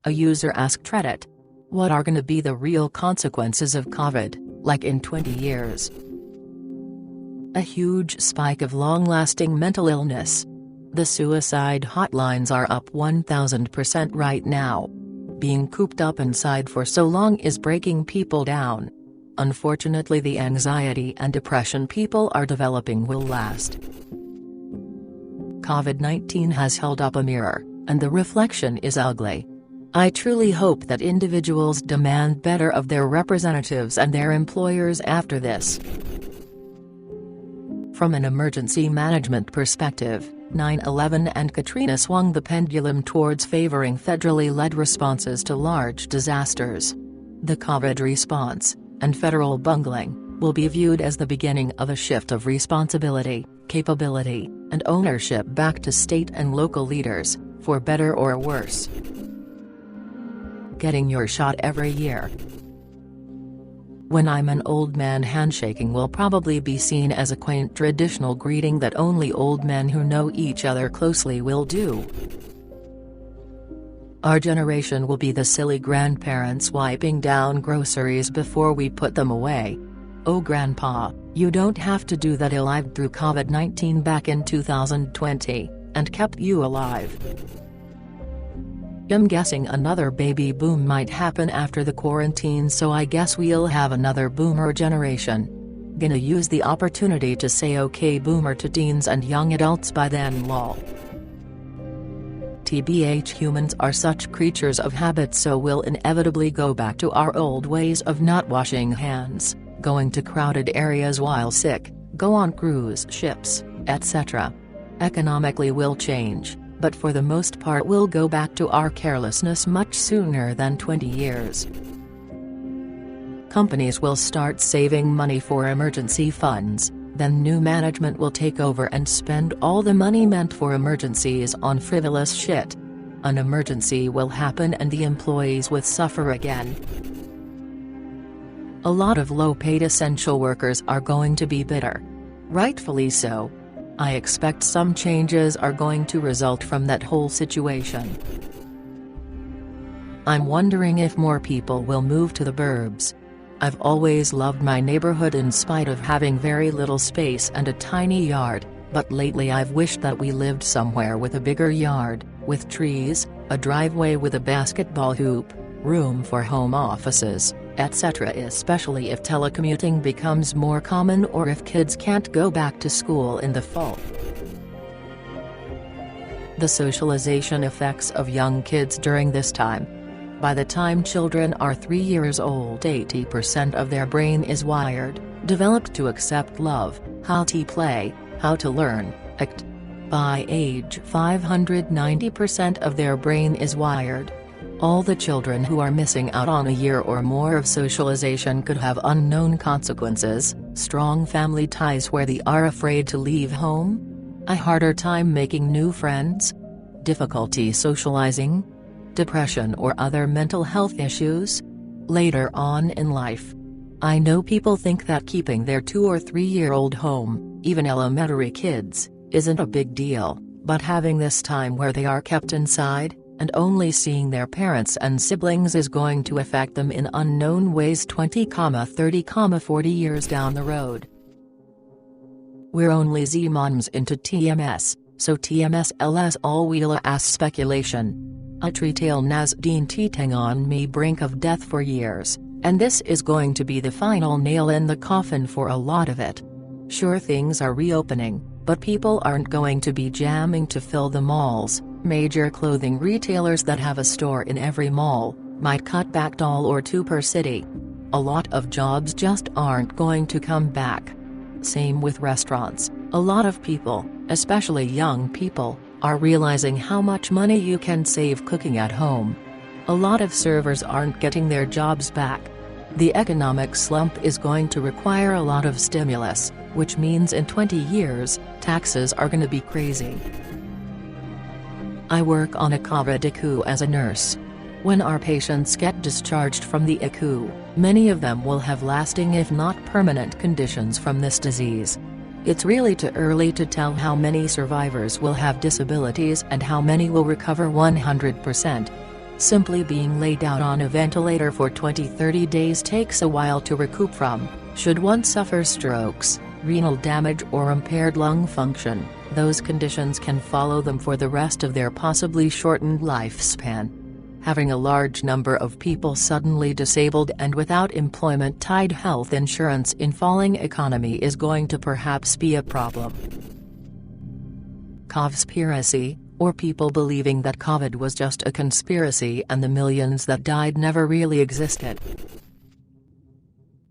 A user asked Reddit. What are gonna be the real consequences of COVID, like in 20 years? A huge spike of long-lasting mental illness. The suicide hotlines are up 1000% right now. Being cooped up inside for so long is breaking people down. Unfortunately, the anxiety and depression people are developing will last. COVID-19 has held up a mirror, and the reflection is ugly. I truly hope that individuals demand better of their representatives and their employers after this. From an emergency management perspective, 9/11 and Katrina swung the pendulum towards favoring federally led responses to large disasters. The COVID response, and federal bungling, will be viewed as the beginning of a shift of responsibility, capability, and ownership back to state and local leaders, for better or worse. Getting your shot every year. When I'm an old man, handshaking will probably be seen as a quaint traditional greeting that only old men who know each other closely will do. Our generation will be the silly grandparents wiping down groceries before we put them away. Oh grandpa, you don't have to do that. I lived through COVID-19 back in 2020, and kept you alive. I'm guessing another baby boom might happen after the quarantine, so I guess we'll have another boomer generation. Gonna use the opportunity to say okay boomer to teens and young adults by then lol. TBH, humans are such creatures of habit, so we'll inevitably go back to our old ways of not washing hands, going to crowded areas while sick, go on cruise ships, etc. Economically we'll change, but for the most part we'll go back to our carelessness much sooner than 20 years. Companies will start saving money for emergency funds, then new management will take over and spend all the money meant for emergencies on frivolous shit. An emergency will happen and the employees will suffer again. A lot of low-paid essential workers are going to be bitter. Rightfully so. I expect some changes are going to result from that whole situation. I'm wondering if more people will move to the burbs. I've always loved my neighborhood in spite of having very little space and a tiny yard, but lately I've wished that we lived somewhere with a bigger yard, with trees, a driveway with a basketball hoop, room for home offices, etc. especially if telecommuting becomes more common or if kids can't go back to school in the fall. The socialization effects of young kids during this time. By the time children are 3 years old, 80% of their brain is wired, developed to accept love, how to play, how to learn, act. By age 500, 90% of their brain is wired. All the children who are missing out on a year or more of socialization could have unknown consequences: strong family ties where they are afraid to leave home, a harder time making new friends, difficulty socializing, depression or other mental health issues later on in life. I know people think that keeping their 2 or 3-year-old home, even elementary kids, isn't a big deal, but having this time where they are kept inside, and only seeing their parents and siblings is going to affect them in unknown ways 20, 30, 40 years down the road. We're only Z-moms into TMS, so TMS LS all wheela ass speculation. A treetail nas deen teetang on me brink of death for years, and this is going to be the final nail in the coffin for a lot of it. Sure, things are reopening, but people aren't going to be jamming to fill the malls. Major clothing retailers that have a store in every mall might cut back $1 or $2 per city. A lot of jobs just aren't going to come back. Same with restaurants. A lot of people, especially young people, are realizing how much money you can save cooking at home. A lot of servers aren't getting their jobs back. The economic slump is going to require a lot of stimulus, which means in 20 years, taxes are going to be crazy. I work on a COVID ICU as a nurse. When our patients get discharged from the ICU, many of them will have lasting if not permanent conditions from this disease. It's really too early to tell how many survivors will have disabilities and how many will recover 100%. Simply being laid out on a ventilator for 20-30 days takes a while to recoup from. Should one suffer strokes, renal damage or impaired lung function, those conditions can follow them for the rest of their possibly shortened lifespan. Having a large number of people suddenly disabled and without employment-tied health insurance in falling economy is going to perhaps be a problem. Covspiracy, or people believing that COVID was just a conspiracy and the millions that died never really existed.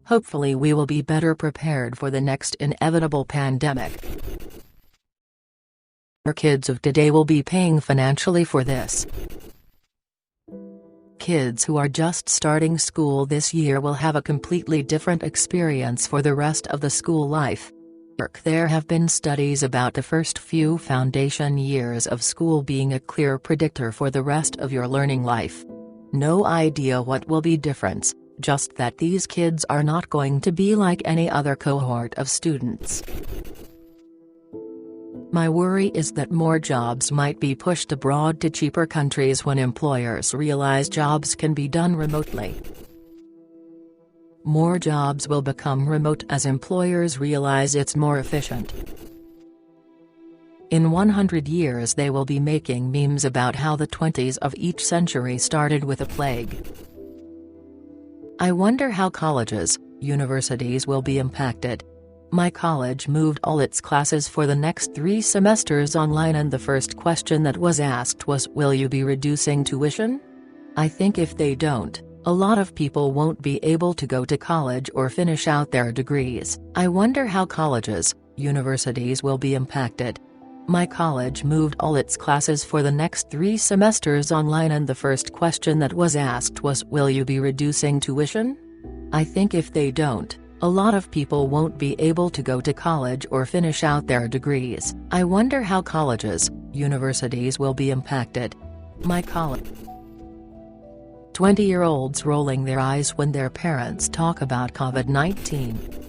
Hopefully we will be better prepared for the next inevitable pandemic. Our kids of today will be paying financially for this. Kids who are just starting school this year will have a completely different experience for the rest of the school life. There have been studies about the first few foundation years of school being a clear predictor for the rest of your learning life. No idea what will be different, just that these kids are not going to be like any other cohort of students. My worry is that more jobs might be pushed abroad to cheaper countries when employers realize jobs can be done remotely. More jobs will become remote as employers realize it's more efficient. In 100 years they will be making memes about how the 20s of each century started with a plague. I wonder how colleges, universities will be impacted. My college moved all its classes for the next 3 semesters online, and the first question that was asked was, will you be reducing tuition? I think if they don't, a lot of people won't be able to go to college or finish out their degrees. I wonder how colleges, universities will be impacted. My college moved all its classes for the next 3 semesters online, and the first question that was asked was, will you be reducing tuition? I think if they don't, a lot of people won't be able to go to college or finish out their degrees. I wonder how colleges, universities will be impacted. My college. 20-year-olds rolling their eyes when their parents talk about COVID-19.